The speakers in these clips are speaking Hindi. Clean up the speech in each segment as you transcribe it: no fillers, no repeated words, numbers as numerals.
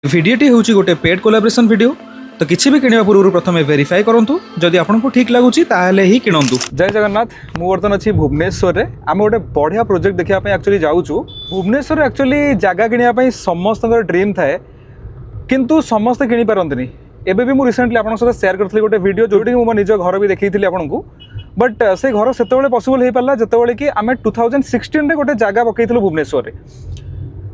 भिडियोटी हूँ गोटे पेड कोलाब्रेशन वीडियो तो किसी भी किणवा पूर्व प्रथम वेरीफाई करूँ जदि आपको ठीक लगुच ही किणतु। जय जगन्नाथ मु बर्तमान अच्छी भुवनेश्वर में आम गोटे बढ़िया प्रोजेक्ट देखापी एक्चुअली जाऊँ। भुवनेश्वर एक्चुअली जगह किणापी समस्त ड्रीम थाए किंतु समस्ते किणी पारंतनी। एबे भी मुझे रिसेंटली आपन सहित शेयर करथली गोटे वीडियो जोटी मो निज घर भी देखी आपको बट से घर से पॉसिबल हो पारा जिते कि आम 2016 गोटे जगह पकईलु भुवनेश्वर में।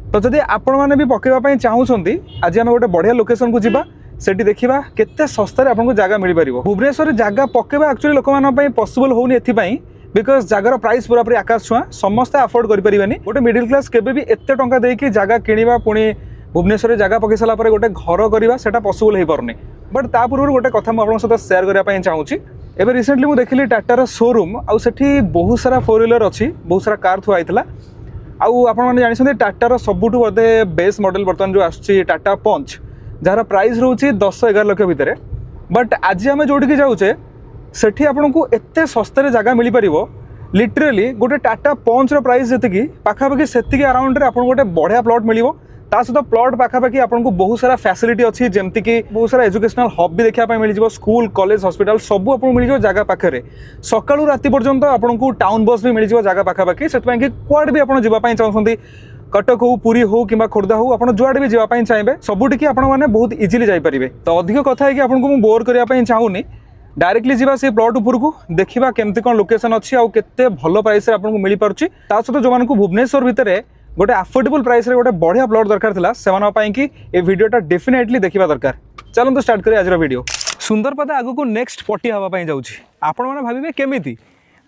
तो जदि आपण मैंने भी पकड़ापी चाहूँगी आज आम गोटे बढ़िया लोकेशन को जीवा सेठी देखा केते सस्तार आपको जगह मिल पार। भुवनेश्वर जगह पकेवा एक्चुअली लोक मानी पॉसिबल होनी एथिपाई बिकज जगार प्राइस पूरा पूरी आकाश छुआ समस्ते अफोर्ड करें। गोटे मिडिल क्लास केबे भी एते टंका देकी जगह किणवा पुणी भुवनेश्वर जगह पकई सारा गोटे घर करवा सेटा पॉसिबल हो पारनी। बट ता पूर्व गोटे कथा मुझे सहित शेयर करने चाहूँगी। एबे रिसेंटली मुझे देखली टाटार शोरूम आउ सेठी बहुत सारा 4 व्हीलर अच्छी बहुत सारा कार थुआ होता आउ आपण जानते टाटार सबुठ बोधे बेस्ट मॉडल बर्तमान जो आसुची टाटा पंच जार प्राइस रोचे 10-11 लाख भितर। बट आज आम जोटिकी जाऊे सेठी आपन को एत सस्ते जगह मिल पार लिटरेली गोटे टाटा पंच प्राइस जी पाखापाखि से अराउंड में आपको गोटे बढ़िया प्लॉट मिल सहित प्लॉट पाखापाखि आपको बहुत सारा फैसिलिटी अच्छी जमती कि बहुत सारा एजुकेशनल हब भी देखा मिल स्कूल कॉलेज हॉस्पिटल सब आपको मिल जगह पाखे सका राति पर्यंत आपको टाउन बस भी मिल जगह पाखापाखि से कुआडे भी आप जावाई चाहते कटक हो पुरी हो कि खोर्धा हो आप जुआडे भी जावाई चाहिए सबुटिकी आपने बहुत इजिली जापरेंगे। तो अधिक कथा है कि आपको बोर करने चाहूनी डायरेक्टली जीवा से प्लॉट उपर को देखा केमती कौन लोकेशन अच्छी आउ केते भल प्राइस आपको मिल पार्ची सहित जो मानक भुवनेश्वर भितर गोटे अफोर्डेबल प्राइस रे गोटे बढ़िया प्लॉट दरकार था से कि ये वीडियोटा डेफिनेटली देखा दरकार। चलते स्टार्ट करें आज वीडियो। सुंदरपदा आगु को नेक्स्ट पट्टी हाँवाई जाऊँगी आपण मैंने भावे केमी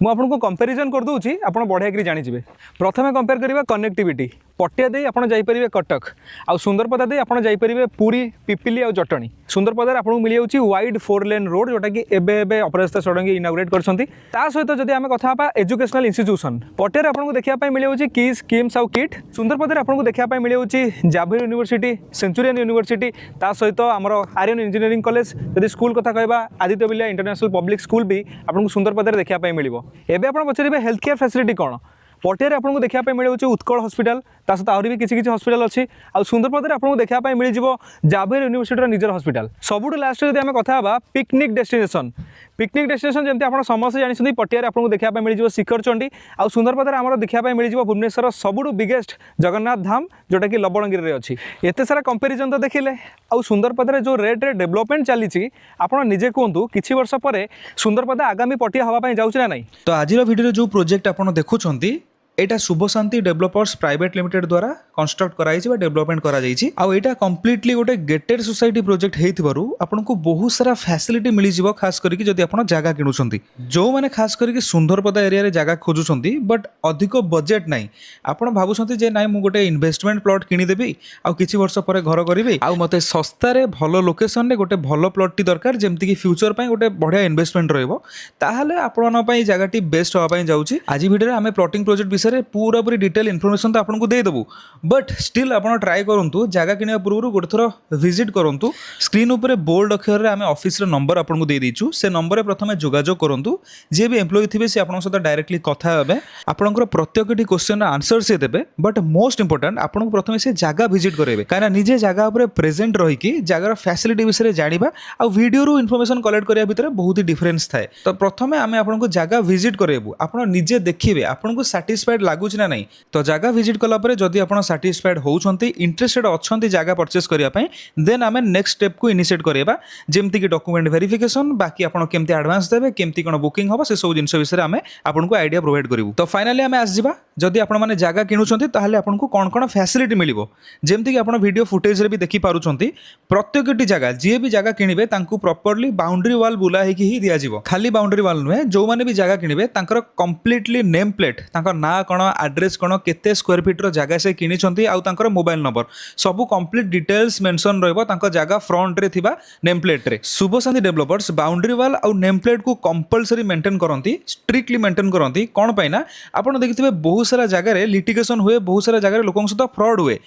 मुझे कंपेरिजन करदे आप बढ़िया जानीजे। प्रथम कंपेयर करवा कनेक्टिविटी पटिया दे आप जापरेंगे कटक आउ सुंदरपदा दे आप जापरेंगे पुरी पिपिली और जटणी। सुंदरपदार आपको मिल जाऊँगी वाइड 4 लेन रोड जोटा कि एबे अपराजिता षडंगी इनाग्रेट कर सहित जब आम कथा एजुकेशनल इंस्टीट्यूशन पटिया आपको देखा मिल जाऊँगी किस किम्स आउ किट। सुंदरपदार आपको देखा मिल जाऊँगी जाभियर यूनिवर्सिटी सेंचुरियन यूनिवर्सिटी सहित आमर आर्यन इंजीनियरिंग कॉलेज जब स्कूल कथा कहवा Aditya Birla international public school भी आपको सुंदरपदार देखा मिल। एबे आप पचारे हेल्थ केयर फैसिलिटी कौन पटिया आपको देखा मिल जाऊँगी उत्कल हॉस्पिटल सहित आहरी भी किसी हॉस्पिटल अच्छी आ सुंदरपदार आपको देखा मिल जाभियर यूनिवर्सिटी निजर हॉस्पिटल। सबुठ लास्ट जब आम कथा पिकनिक डेस्टिनेशन जमी आप समस्त जानते पटिया आपको देखा मिल शिखरचंडी आ सुंदरपदार आम देखा मिल भुवनेश्वर सबुठ बिगेस्ट जगन्नाथ धाम जोटा कि लवणगिरी में अच्छी। एत सारा कंपेरिजन तो देखिले आ सुंदरपदार जो रेट रे डेवलपमेंट चली आपड़ निजे कहतु किसी वर्ष पर सुंदरपदा आगामी पटिया हाँवाई जाऊँच ना। तो आज वीडियो जो प्रोजेक्ट आप देखुं एटा शुभ शांति डेवलपर्स प्राइवेट लिमिटेड द्वारा कंस्ट्रक्ट कराई डेवलपमेंट करा जाइछि। आ एटा कंप्लीटली गोटे गेटेड सोसाइटी प्रोजेक्ट हेइथिबारु आपनको बहुत सारा फैसिलिटी मिल जिवो खास करके जदि आपण जागा किनुछंती जो माने खास करके सुंदरपदा एरिया रे जागा खोजुछंती बट अधिक बजेट नाही आपण भाबुछंती जे नाही मु गोटे इन्वेस्टमेंट प्लॉट किनि देबी आ किछि वर्ष पर घर करिवे आ मते सस्ता रे भलो लोकेशन रे गोटे भलो प्लॉट टी दरकार जेमति कि फ्यूचर पय गोटे बढ़िया इन्वेस्टमेंट रहइबो ताहाले आपण पय जागाटी बेस्ट होआ पय जाउछि। आज वीडियो रे हमें प्लॉटिंग प्रोजेक्ट पूरा पूरी डिटेल इनफॉरमेशन तो आपको देदेबू बट स्टिल आप ट्राए करूँ जगह किणवा पूर्व गोटे थर विजिट करूँ स्क्रीन उपर बोल्ड अक्षर में आम ऑफिस नंबर आपको दे दीचु से नंबर प्रथम जोगाजोग करूँ जी भी एम्प्लॉय थे सी आप सहित डायरेक्टली कथा हे आपंकर प्रत्येक क्वेश्चन आंसर सी देते बट मोस्ट इंपोर्टाट आपको प्रथम से जगह विजिट करेंगे कहीं निजे जगह पर प्रेजेंट रहीकि जगार फैसिलिटी विषय जाना आ वीडियो इनफॉरमेशन कलेक्ट करने भितर बहुत ही डिफरेंस थाए। तो प्रथम आम आपको जगह विजिट करेबू आप निजे देखिए आपको साटिस्फाइड लगुच ना नहीं। तो जगह विजिट कला परे जदि आपण सैटिस्फाइड होउछंती इंटरेस्टेड अच्छंती जगह परचेस करिया पई देन आमे नेक्स्ट स्टेप को इनिशिएट करेबा जेमति कि डॉक्यूमेंट वेरिफिकेशन बाकी आपण केमति एडवांस देबे केमति कोन बुकिंग होबो से सब जिंस विषय आमे आपनको आईडिया प्रोवाइड करिवु। तो फाइनली आमे आस जिबा जदि आपण माने जगह किनुछंती ताहाले आपनको कोन कोन फैसिलिटी मिलिबो जेमति कि आपण वीडियो फुटेज रे भी देखि पारुछंती प्रत्येकटी जगह जे भी जगह किनिबे तांकू प्रॉपर्ली बाउंड्री वॉल बुला हेकि ही दिया जिवो खाली बाउंड्री वॉल नुहे जो माने भी जगह किनिबे तांकर कंप्लीटली नेम प्लेट तांकर ना कोन एड्रेस कौन केते स्क्वायर फीट रो जगह से किनिछंती आउ तांकर मोबाइल नंबर सबु कंप्लीट डिटेल्स मेंशन रहइबो तांकर जगह फ्रंट रे थिबा नेम प्लेट रे। शुभ शांति डेवलपर्स बाउंड्री वॉल आउ नेम प्लेट को कंपलसरी मेंटेन करंती स्ट्रिक्टली मेंटेन करंती कोन पैना आपण देखिथिबे बहुत सारा जगह रे लिटिगेशन हुए बहुत सारा जगह रे लोकन सहित फ्रॉड हुए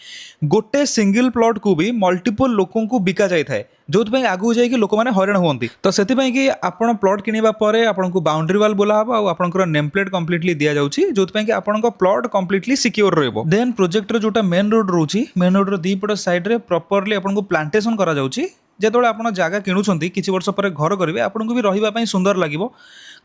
गोटे सिंगल प्लॉट को भी मल्टीपल लोकन को बिका जाय थाए जो आगू जाइए लोक मैंने हईराण हुआ। तो से कि आप प्लॉट किणवा आपको बाउंड्री वाल बोला हम आपंकर नेम प्लेट कम्प्लीटली दि जाऊँगी जो कि आप आपनको प्लॉट कंप्लीटली सिक्योर रहबो। देन प्रोजेक्ट रे जोटा मेन रोड रोची, मेन रोड रो दीपट साइड रे प्रॉपर्ली आपनको प्लांटेशन करा जाउची। जेतोले आपण जागा किणुछंती किछि वर्ष पर घर करिवे आपनको भी रहिबा पई सुंदर लागिवो।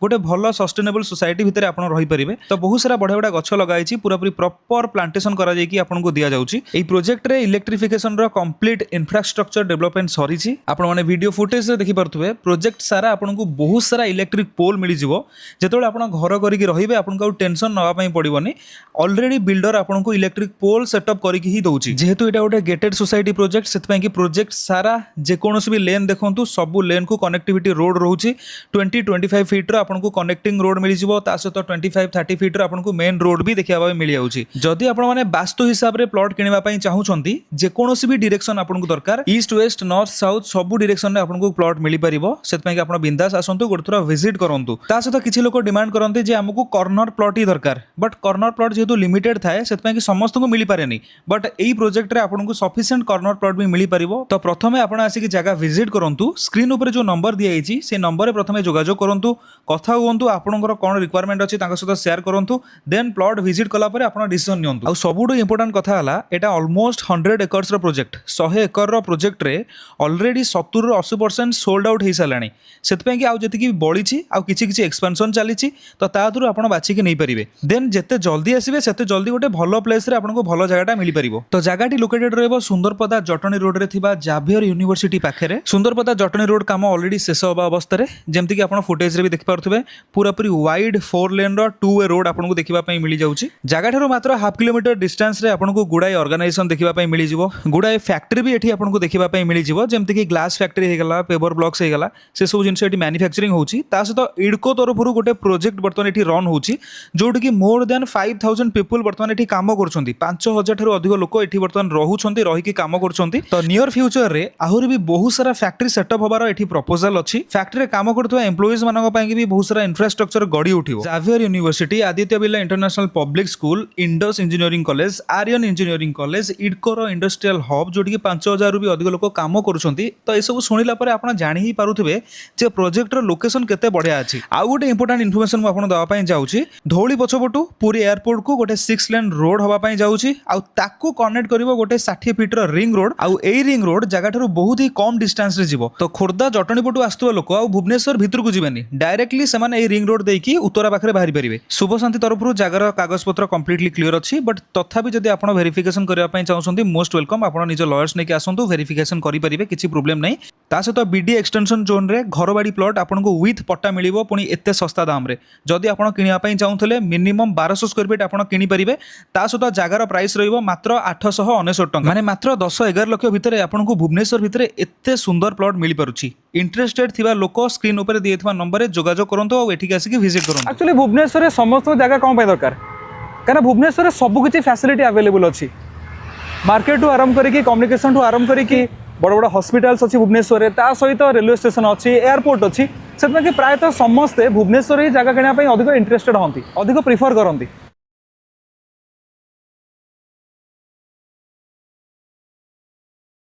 गोटे भल सस्टेनेबल सोसाइटी भितर आपण रही परिबे। तो बहुत सारा बढ़िया बढ़िया गछ लगाई पूरापूरी प्रॉपर प्लांटेशन करा जायकी आपनको दिया जाउची। एई प्रोजेक्ट रे इलेक्ट्रिफिकेशन रो कंप्लीट इंफ्रास्ट्रक्चर डेवलपमेंट सरी छी। आपण माने वीडियो फुटेज रे देखि परथुबे प्रोजेक्ट सारा आपनको बहुत सारा इलेक्ट्रिक पोल मिली जिवो। जेतोले आपण घर करिकि रहिबे आपनको टेंशन नवा पई पड़िबोनी। ऑलरेडी बिल्डर आपनको इलेक्ट्रिक पोल सेटअप करिकि ही दउची। जेहेतु एटा गोटे गेटेड सोसाइटी प्रोजेक्ट सेत पई कि प्रोजेक्ट सारा जे कोनोसी भी लेन देखंतु सब लेन को कनेक्टिविटी रोड रहउची। 20-25 फीट रो आपनको कनेक्टिंग रोड मिली जिवो। ता सहित 25-30 फीट रो आपनको मेन रोड भी देखिया पाए मिली जाउची। जदि आपण माने वास्तु हिसाब रे प्लॉट किनिबा पई चाहुचंती जे कोनोसी भी डायरेक्शन आपनको दरकार east west north south sub direction रे आपनको प्लॉट मिली परिबो। सेत पई कि आपण बिंदास आसंतु गोटे थोड़ा विजिट करंतु। ता सहित किछि लोक डिमांड करंती जे हमकु कॉर्नर प्लॉट ही दरकार, बट कॉर्नर प्लॉट जेहेतु लिमिटेड थाए सेत पई कि समस्त को मिली पारेनी। बट एई प्रोजेक्ट रे आपनको सफिशिएंट कॉर्नर प्लॉट भी मिली परिबो। तो प्रथमे आपण आसी कि जगह विजिट करंतु। स्क्रीन ऊपर जो नंबर दिया आइछि से नंबर रे प्रथमे जोगाजोग करंतु, कथा हुंतु, आपनकर कोन रिक्वायरमेंट अछि ताका सहित शेयर करंतु। देन प्लॉट विजिट कला परे आपण डिसीजन नियंतु। आ सबुडो इंपोर्टेंट कथा हला एटा ऑलमोस्ट 100 एकर्स रो प्रोजेक्ट। 100 एकर रो प्रोजेक्ट रे ऑलरेडी 70-80% सोल्ड आउट हे सालानी। सेत पई कि आ जति कि बळी छि आ किछि किछि एक्सपेंशन चाली छि। तो ता दुरु आपण बाछि कि नै परिबे। देन जेते जल्दी आसीबे सेते जल्दी गोटे भलो प्लेस रे आपनको भलो जगाटा मिली परिबो। तो जगाटी लोकेटेड रहबो सुंदरपदा जटनी रोड रे थिबा जाभियर यूनिवर्सिटी पाखरे। सुंदरपदा जटनी रोड काम ऑलरेडी शेष होबा अवस्था रे। जेमति कि आपण फुटेज रे भी देखि पारथुबे पूरापूरी वाइड 4 लेन रो 2 वे रोड आपनको देखिबा पई मिली जाउची। जगाठारो मात्र हाफ किलोमीटर डिस्टेंस रे आपनको गुडाई ऑर्गेनाइजेशन देखिबा पई मिली जिवो। गुडाई फैक्ट्री भी एठी आपनको देखिबा पई मिली जिवो। जेमति कि ग्लास फैक्ट्री हे गला, पेपर ब्लॉक्स हे गला, से सब जिंस एठी मैन्युफैक्चरिंग होउची। ता सहित इडको तरफरु गोटे प्रोजेक्ट बर्तमान एठी रन होउची जोड कि मोर देन 5000 पीपल बर्तमान एठी काम करछंती। 5000 थारु अधिक लोक एठी बर्तमान रहुछंती, रही कि काम करछंती। तो नियर फ्यूचर रे आहुरी भी बहुत सारा फैक्ट्री सेटअप होबार एठी प्रपोजल अछि। फैक्ट्री रे काम करथुवा एम्प्लॉइज मानक पई कि भी बहुत सारा इंफ्रास्ट्रक्चर गडी उठिबो। Xavier university, Aditya Birla international public school, Indus engineering college, Aryan engineering college, IDCO रो इंडस्ट्रियल हब जोडी कि 5000 रु भी अधिक लोक काम करछंती। तो ए सब सुनिला परे आपण जानि ही पारुथबे जे प्रोजेक्ट रो लोकेशन केते बढ़िया अछि। आ गोटे इंपोर्टेंट इन्फॉर्मेशन म आपण दवा पई जाउची। धौली पछपटू पूरी एयरपोर्ट को गोटे 6 लेन रोड हवा पई जाउची। आ ताकू कनेक्ट करिवो गोटे 60 फीट रो रिंग रोड। आ एई रिंग रोड जगाठारु बहुत ही कम डिस्टेंस रे जिवो। तो खोर्धा जटनी पटू आस्तुवा लोक आ भुवनेश्वर भितर को जिवेनी, डायरेक्टली समान एई रिंग रोड देकी उत्तरा पाखरे बाहरी परिबे। शुभ शांति तरफरु जगार कागज पत्र कंप्लीटली क्लियर अछि। बट तथापि जदि आपण वेरिफिकेशन करिया पई चाहुछंती मोस्ट वेलकम। आपण निज लॉयर्स नेकी आसंतु, वेरिफिकेशन करि परिबे, किछि प्रॉब्लम नै। ता सहित बीडी एक्सटेंशन जोन रे घरबाड़ी प्लॉट आपनको विथ पट्टा मिलिबो पुनी एते सस्ता दाम रे। जदि आपण किनिया पई चाहुथले मिनिमम 1200 स्क्वायर फीट आपण किनि परिबे। ता सहित जगार प्राइस रहइबो मात्र 869 टंका, माने मात्र 10-11 लाख भितरे आपनको भुवनेश्वर भितरे एते सुंदर प्लॉट मिली परुछि। इंटरेस्टेड थिबा लोक स्क्रीन ऊपर दिएथबा नंबर रे जोगाजोग करंतो आ एठी आसी कि विजिट करंतो। एक्चुअली भुवनेश्वर रे समस्त जगह कोन पय दरकार, कारण भुवनेश्वर रे सब किछि फैसिलिटी अवेलेबल अछि। मार्केट टू आरंभ करी कि कम्युनिकेशन टू आरंभ करी कि बड़ बड़ हॉस्पिटल्स अछि भुवनेश्वर रे। ता सहित रेलवे स्टेशन अछि, एयरपोर्ट अछि। सेतना कि प्रायतः समस्ते भुवनेश्वर ही जगह किनिया पई अधिक इंटरेस्टेड हंती, अधिक प्रिफर करंती।